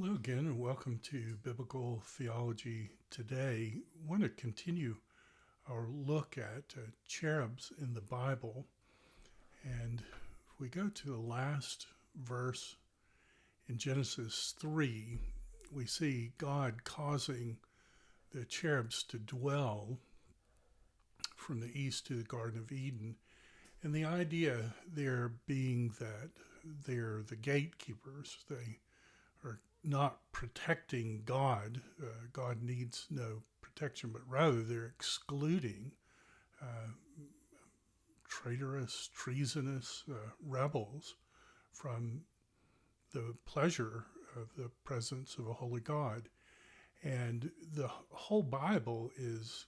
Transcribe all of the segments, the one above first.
Hello again, and welcome to Biblical Theology Today. I want to continue our look at cherubs in the Bible. And if we go to the last verse in Genesis 3, we see God causing the cherubs to dwell from the east to the Garden of Eden. And the idea there being that they're the gatekeepers. They are not protecting God. God needs no protection, but rather they're excluding uh, traitorous, treasonous rebels from the pleasure of the presence of a holy God. And the whole Bible is,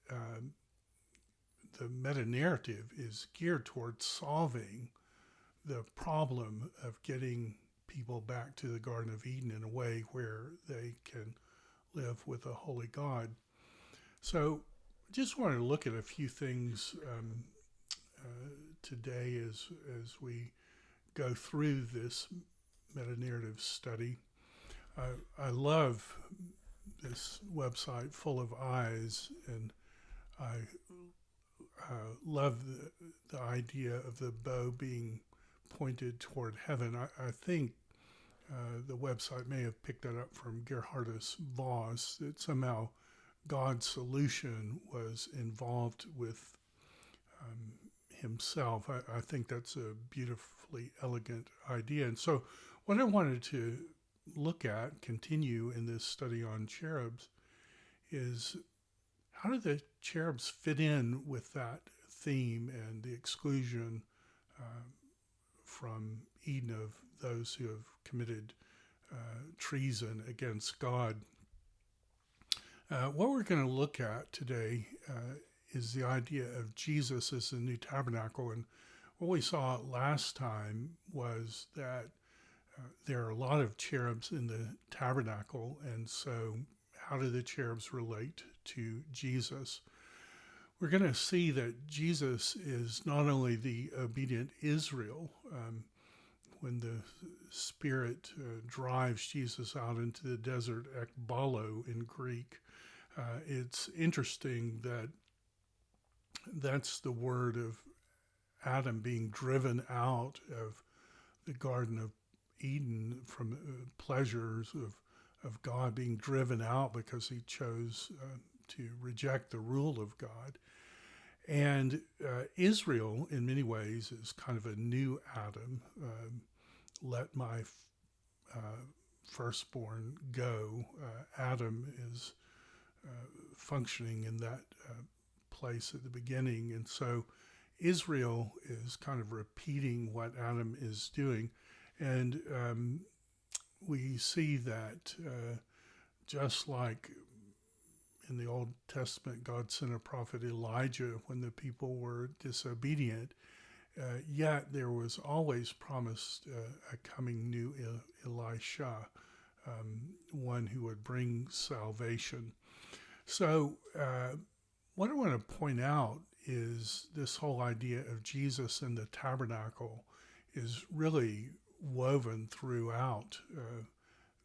the meta narrative is geared towards solving the problem of getting people back to the Garden of Eden in a way where they can live with a holy God. So just wanted to look at a few things today as we go through this meta-narrative study. I love this website, Full of Eyes, and I love the idea of the bow being pointed toward heaven. I think the website may have picked that up from Gerhardus Voss, that somehow God's solution was involved with himself. I think that's a beautifully elegant idea. And so what I wanted to look at, continue in this study on cherubs, is how do the cherubs fit in with that theme and the exclusion from Eden of those who have committed treason against God. What we're going to look at today is the idea of Jesus as the new tabernacle. And what we saw last time was that there are a lot of cherubs in the tabernacle. And so how do the cherubs relate to Jesus? We're going to see that Jesus is not only the obedient Israel, when the Spirit drives Jesus out into the desert, ekbalo in Greek. It's interesting that that's the word of Adam being driven out of the Garden of Eden from pleasures of God, being driven out because he chose to reject the rule of God. And Israel, in many ways, is kind of a new Adam. Let my firstborn go. Adam is functioning in that place at the beginning. And so Israel is kind of repeating what Adam is doing. And we see that just like in the Old Testament, God sent a prophet Elijah when the people were disobedient. Yet there was always promised a coming new Elisha, one who would bring salvation. So what I want to point out is this whole idea of Jesus and the tabernacle is really woven throughout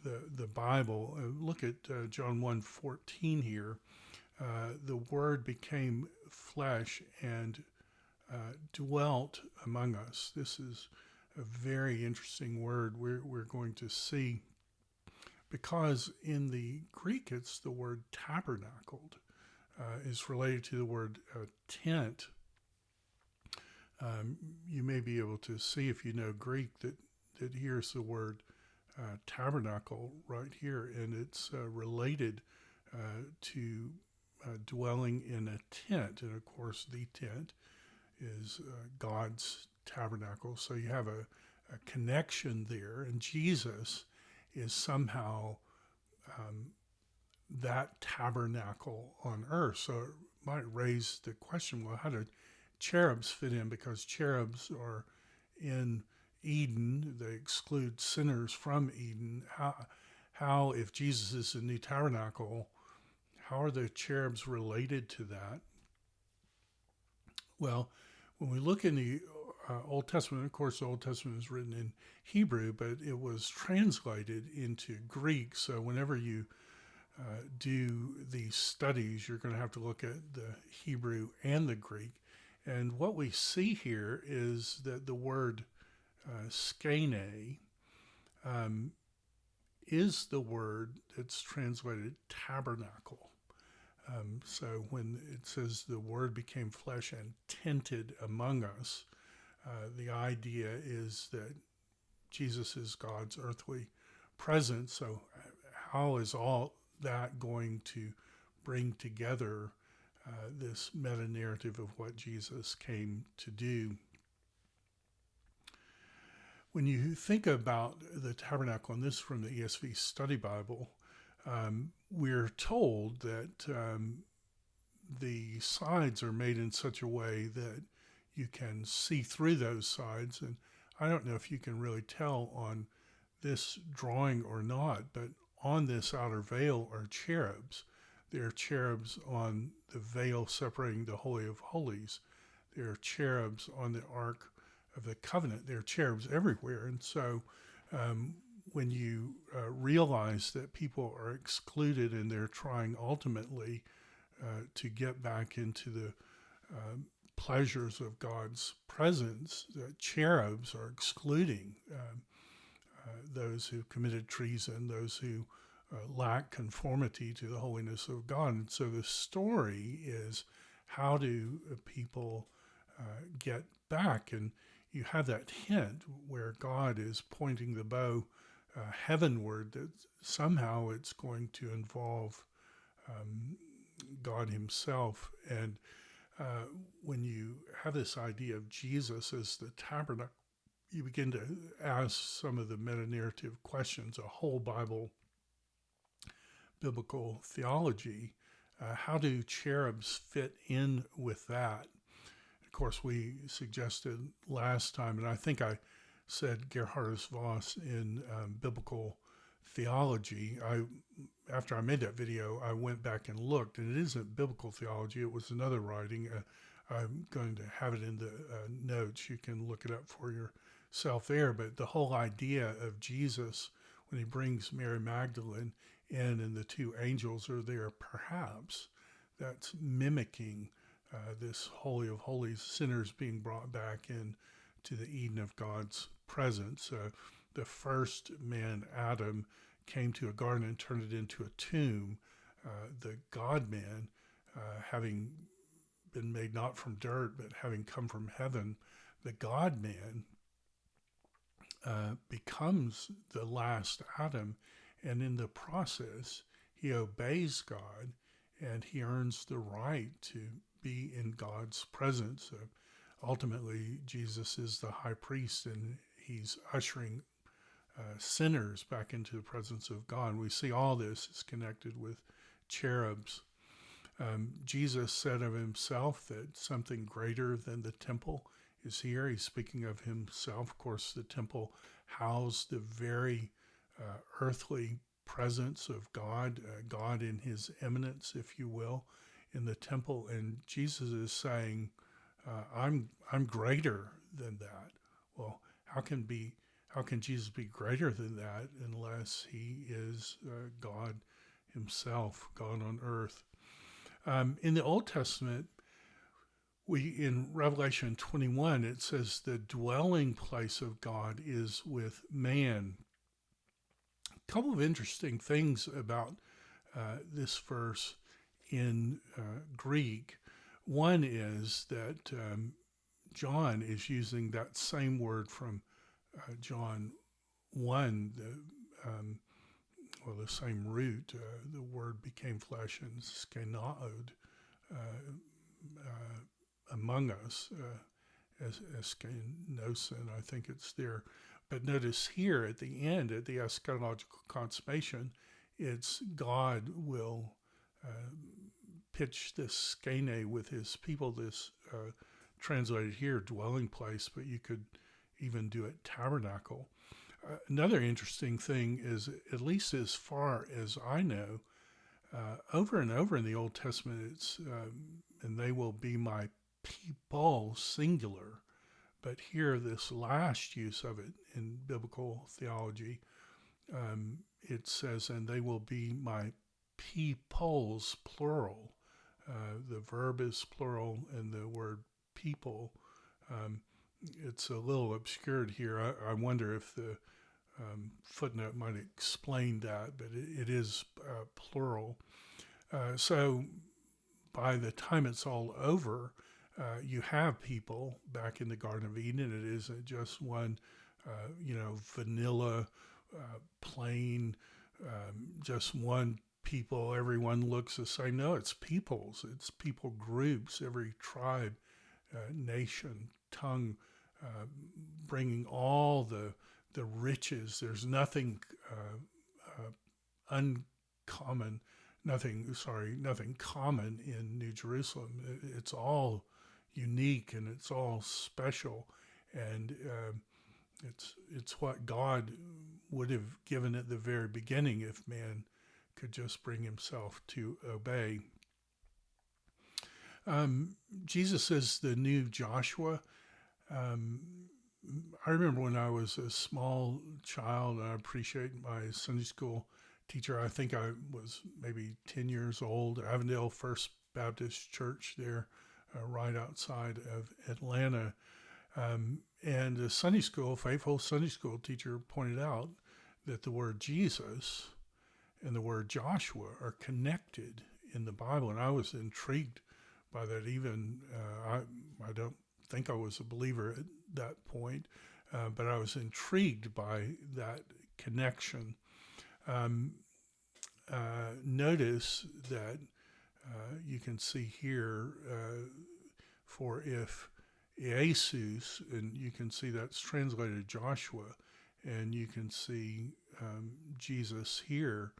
the Bible. Look at John 1:14 here. The Word became flesh and dwelt among us. This is a very interesting word we're going to see, because in the Greek it's the word tabernacled, is related to the word tent. You may be able to see, if you know Greek, that here's the word tabernacle right here, and it's related to dwelling in a tent. And of course the tent is God's tabernacle. So you have a connection there, and Jesus is somehow that tabernacle on earth. So it might raise the question, well, how do cherubs fit in? Because cherubs are in Eden, they exclude sinners from Eden. How if Jesus is the new tabernacle, how are the cherubs related to that? Well, when we look in the Old Testament. Of course, the Old Testament is written in Hebrew, but it was translated into Greek. So whenever you do these studies, you're going to have to look at the Hebrew and the Greek. And what we see here is that the word skene um, is the word that's translated tabernacle. So when it says the word became flesh and tented among us, the idea is that Jesus is God's earthly presence. So how is all that going to bring together this meta-narrative of what Jesus came to do? When you think about the tabernacle, and this is from the ESV Study Bible, we're told that the sides are made in such a way that you can see through those sides. And I don't know if you can really tell on this drawing or not, but on this outer veil are cherubs. There are cherubs on the veil separating the Holy of Holies. There are cherubs on the Ark of the Covenant. There are cherubs everywhere. And so when you realize that people are excluded and they're trying ultimately to get back into the pleasures of God's presence, the cherubs are excluding those who committed treason, those who lack conformity to the holiness of God. And so the story is, how do people get back? And you have that hint where God is pointing the bow heavenward, that somehow it's going to involve God himself. And when you have this idea of Jesus as the tabernacle, you begin to ask some of the meta-narrative questions, a whole biblical theology. How do cherubs fit in with that? Of course, we suggested last time, and I think I said Gerhardus Voss in biblical theology. After I made that video, I went back and looked, and it isn't biblical theology. It was another writing. I'm going to have it in the notes. You can look it up for yourself there. But the whole idea of Jesus, when he brings Mary Magdalene in and the two angels are there, perhaps that's mimicking this Holy of Holies, sinners being brought back in to the Eden of God's presence. The first man, Adam, came to a garden and turned it into a tomb. The God-man, having been made not from dirt, but having come from heaven, the God-man becomes the last Adam, and in the process, he obeys God, and he earns the right to be in God's presence. Ultimately, Jesus is the high priest, and he's ushering sinners back into the presence of God. We see all this is connected with cherubs. Jesus said of himself that something greater than the temple is here. He's speaking of himself. Of course, the temple housed the very earthly presence of God, God in his eminence, if you will, in the temple. And Jesus is saying, I'm greater than that. Well, how can Jesus be greater than that unless he is God himself, God on earth? In the Old Testament, in Revelation 21, it says the dwelling place of God is with man. A couple of interesting things about this verse in Greek. One is that John is using that same word from John 1, the same root. The word became flesh and skenaod among us, as skenosin, I think it's there. But notice here at the end, at the eschatological consummation, it's God will pitch this skene with his people, this translated here, dwelling place, but you could even do it tabernacle. Another interesting thing is, at least as far as I know, over and over in the Old Testament, it's and they will be my people, singular, But here, this last use of it in biblical theology, it says, and they will be my peoples, plural. The verb is plural, and the word people, um, it's a little obscured here. I wonder if the footnote might explain that, but it is plural. So by the time it's all over, you have people back in the Garden of Eden. It isn't just one, vanilla, plain, just one people. Everyone looks the same. No, it's peoples. It's people groups. Every tribe, nation, tongue, bringing all the riches. There's nothing uncommon, nothing common in New Jerusalem. It's all unique and it's all special, and it's what God would have given at the very beginning if man could just bring himself to obey. Jesus is the new Joshua. I remember when I was a small child, and I appreciate my Sunday school teacher. I think I was maybe 10 years old, Avondale First Baptist Church there, right outside of Atlanta. And the faithful Sunday school teacher pointed out that the word Jesus and the word Joshua are connected in the Bible. And I was intrigued by that. Even I don't think I was a believer at that point, but I was intrigued by that connection. Notice that you can see here for if Jesus, and you can see that's translated Joshua, and you can see Jesus here.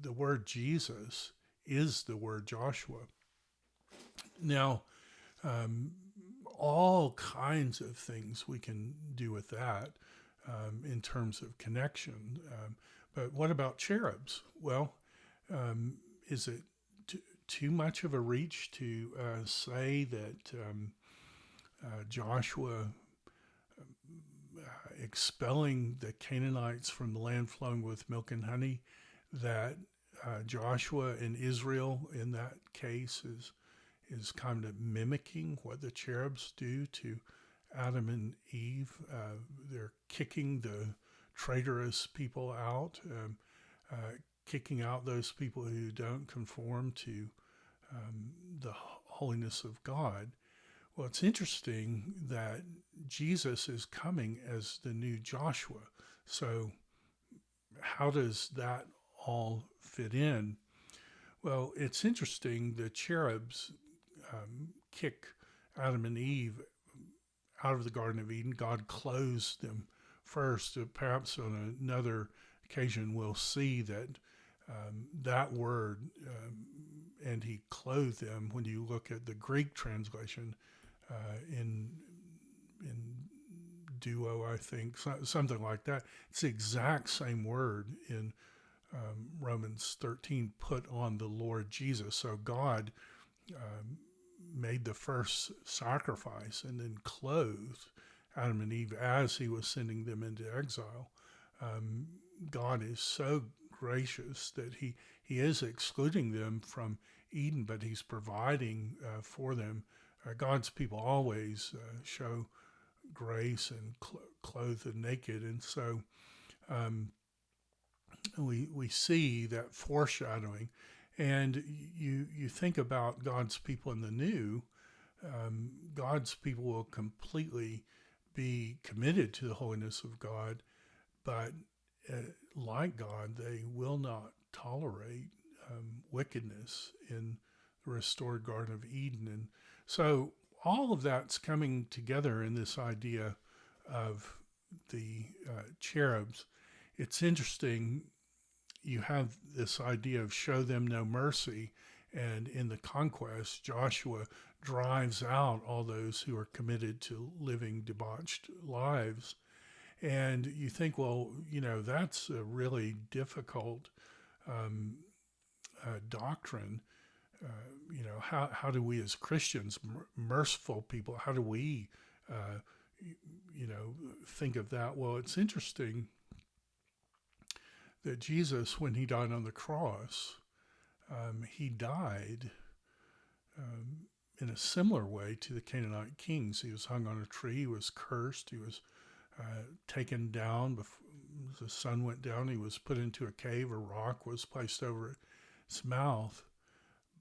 The word Jesus is the word Joshua. Now, all kinds of things we can do with that in terms of connection. But what about cherubs? Well, is it too much of a reach to say that Joshua expelling the Canaanites from the land flowing with milk and honey, that Joshua and Israel in that case is kind of mimicking what the cherubs do to Adam and Eve? They're kicking the traitorous people out, kicking out those people who don't conform to the holiness of God. Well, it's interesting that Jesus is coming as the new Joshua. So how does that all fit in? Well, it's interesting. The cherubs kick Adam and Eve out of the Garden of Eden. God clothes them first. Perhaps on another occasion we'll see that that word, and he clothed them, when you look at the Greek translation, in duo, I think, something like that. It's the exact same word in Romans 13, put on the Lord Jesus. So God made the first sacrifice and then clothed Adam and Eve as he was sending them into exile. God is so gracious that he is excluding them from Eden, but he's providing for them. God's people always show grace and clothe the naked, and so we see that foreshadowing. And you think about God's people in the new. God's people will completely be committed to the holiness of God, but like God, they will not tolerate wickedness in the restored Garden of Eden. And so all of that's coming together in this idea of the cherubs. It's interesting. You have this idea of show them no mercy. And in the conquest, Joshua drives out all those who are committed to living debauched lives. And you think, well, that's a really difficult doctrine. How do we as Christians, merciful people, how do we think of that. Well, it's interesting that Jesus, when he died on the cross, he died um, in a similar way to the Canaanite kings. He was hung on a tree. He was cursed. He was taken down. Before the sun went down, he was put into a cave. A rock was placed over his mouth.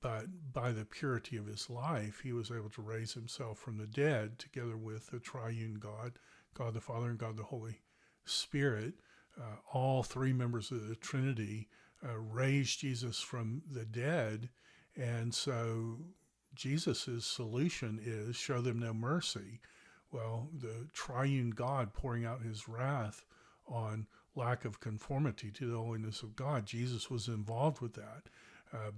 But by the purity of his life, he was able to raise himself from the dead together with the triune God, God the Father and God the Holy Spirit. All three members of the Trinity raised Jesus from the dead. And so Jesus' solution is show them no mercy. Well, the triune God pouring out his wrath on lack of conformity to the holiness of God, Jesus was involved with that.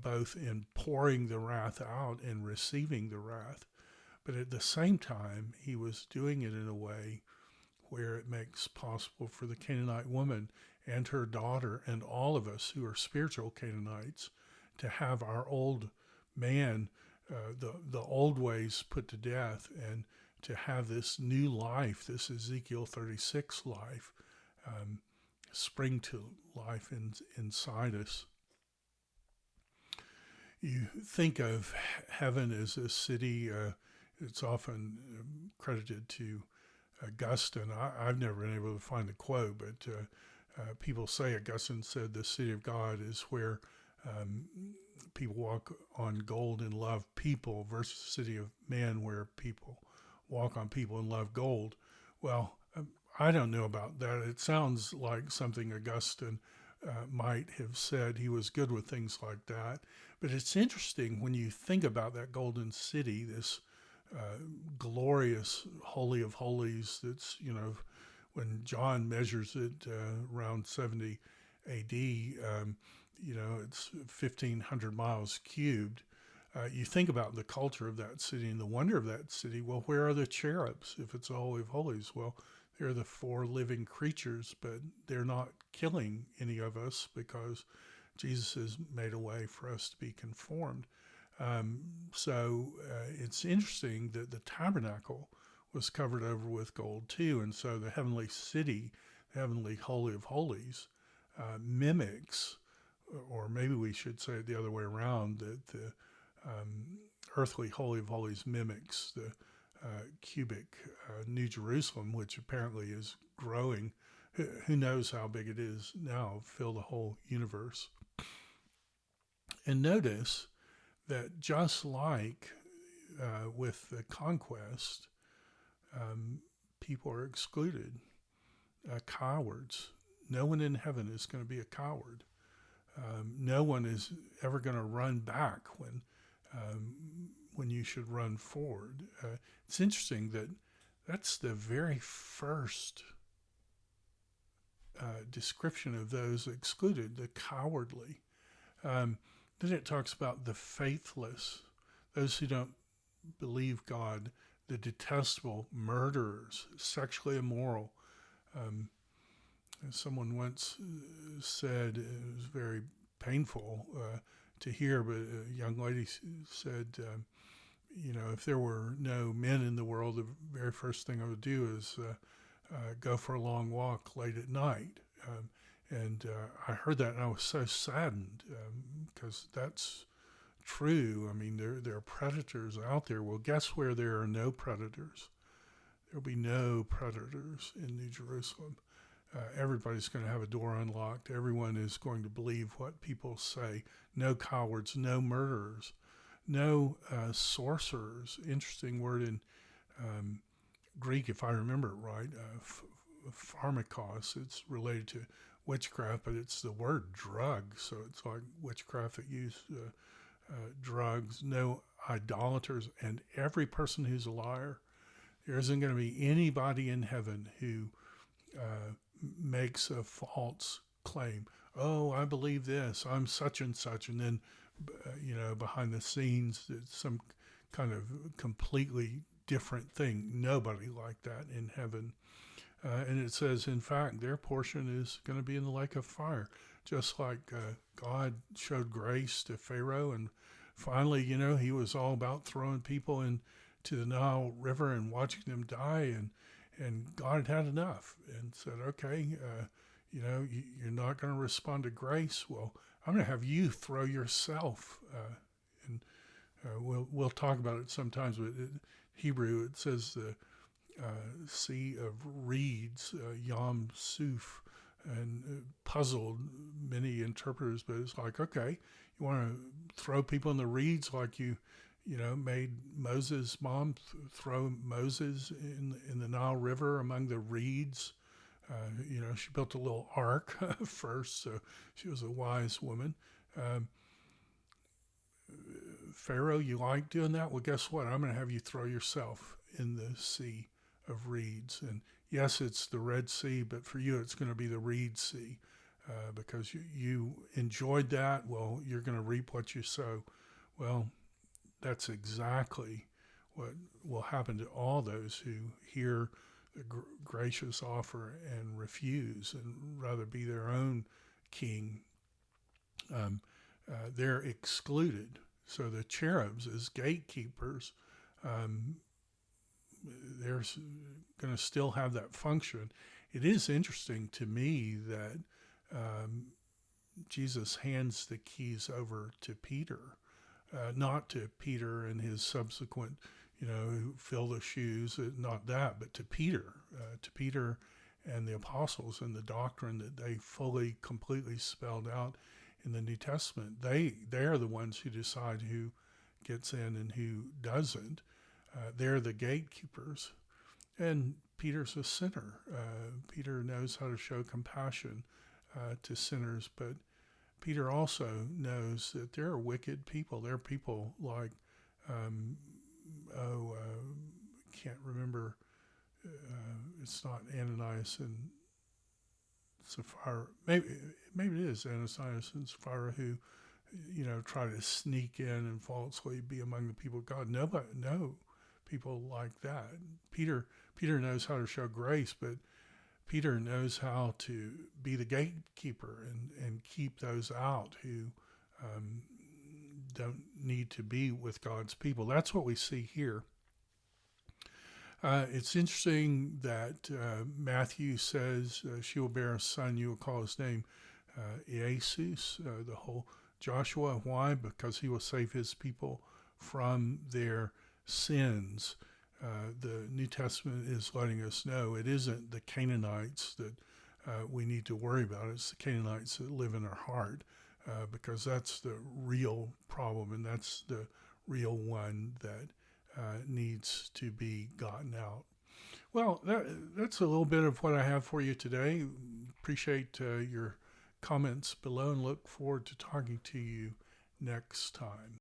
Both in pouring the wrath out and receiving the wrath. But at the same time, he was doing it in a way where it makes possible for the Canaanite woman and her daughter and all of us who are spiritual Canaanites to have our old man, the old ways put to death, and to have this new life, this Ezekiel 36 life, spring to life inside us. You think of heaven as a city. It's often credited to Augustine. I've never been able to find the quote, but people say Augustine said the city of God is where people walk on gold and love people versus the city of man where people walk on people and love gold. Well, I don't know about that. It sounds like something Augustine might have said. He was good with things like that. But it's interesting when you think about that golden city, this glorious Holy of Holies that's, when John measures it around 70 AD, it's 1,500 miles cubed. You think about the culture of that city and the wonder of that city. Well, where are the cherubs if it's a Holy of Holies? Well, they're the four living creatures, but they're not killing any of us because Jesus has made a way for us to be conformed. So it's interesting that the tabernacle was covered over with gold too. And so the heavenly city, the heavenly Holy of Holies, mimics, or maybe we should say it the other way around, that the earthly Holy of Holies mimics the cubic New Jerusalem, which apparently is growing. Who knows how big it is now, fill the whole universe. And notice that just like with the conquest, people are excluded, cowards. No one in heaven is going to be a coward. No one is ever going to run back when you should run forward. It's interesting that that's the very first description of those excluded, the cowardly. Then it talks about the faithless, those who don't believe God, the detestable, murderers, sexually immoral. Someone once said, it was very painful to hear, but a young lady said, if there were no men in the world, the very first thing I would do is go for a long walk late at night. And I heard that and I was so saddened because that's true. I mean, there are predators out there. Well, guess where there are no predators? There'll be no predators in New Jerusalem. Everybody's going to have a door unlocked. Everyone is going to believe what people say. No cowards, no murderers, no sorcerers. Interesting word in Greek, if I remember it right, pharmakos. It's related to witchcraft, but it's the word drug. So it's like witchcraft that use drugs. No idolaters, and every person who's a liar. There isn't going to be anybody in heaven who makes a false claim. Oh, I believe this. I'm such and such. And then, behind the scenes, it's some kind of completely different thing. Nobody like that in heaven. And it says, in fact, their portion is going to be in the lake of fire. Just like God showed grace to Pharaoh. And finally, he was all about throwing people into the Nile River and watching them die. And God had enough and said, okay, you're not going to respond to grace. Well, I'm going to have you throw yourself. And we'll talk about it sometimes, but in Hebrew it says the sea of reeds, Yam Suf, and puzzled many interpreters. But it's like, okay, you want to throw people in the reeds like made Moses' mom throw Moses in the Nile River among the reeds. She built a little ark first, so she was a wise woman. Um, Pharaoh, you like doing that? Well, guess what? I'm going to have you throw yourself in the sea of reeds. And yes, it's the Red Sea, but for you, it's going to be the Reed Sea because you enjoyed that. Well, you're going to reap what you sow. Well, that's exactly what will happen to all those who hear the gracious offer and refuse and rather be their own king. They're excluded. So the cherubs, as gatekeepers, um, they're going to still have that function. It is interesting to me that Jesus hands the keys over to Peter, not to Peter and his subsequent, fill the shoes, not that, but to Peter and the apostles and the doctrine that they fully, completely spelled out in the New Testament. They're the ones who decide who gets in and who doesn't. They're the gatekeepers. And Peter's a sinner. Peter knows how to show compassion to sinners, but Peter also knows that there are wicked people. There are people like, can't remember, it's not Ananias and Sapphira. Maybe it is Ananias and Sapphira who, try to sneak in and falsely be among the people of God. No people like that. Peter knows how to show grace, but Peter knows how to be the gatekeeper and keep those out who don't need to be with God's people. That's what we see here. It's interesting that Matthew says she will bear a son, you will call his name Jesus, the whole Joshua. Why? Because he will save his people from their sins. The New Testament is letting us know it isn't the Canaanites that we need to worry about. It's the Canaanites that live in our heart because that's the real problem, and that's the real one that needs to be gotten out. Well, that's a little bit of what I have for you today. Appreciate your comments below and look forward to talking to you next time.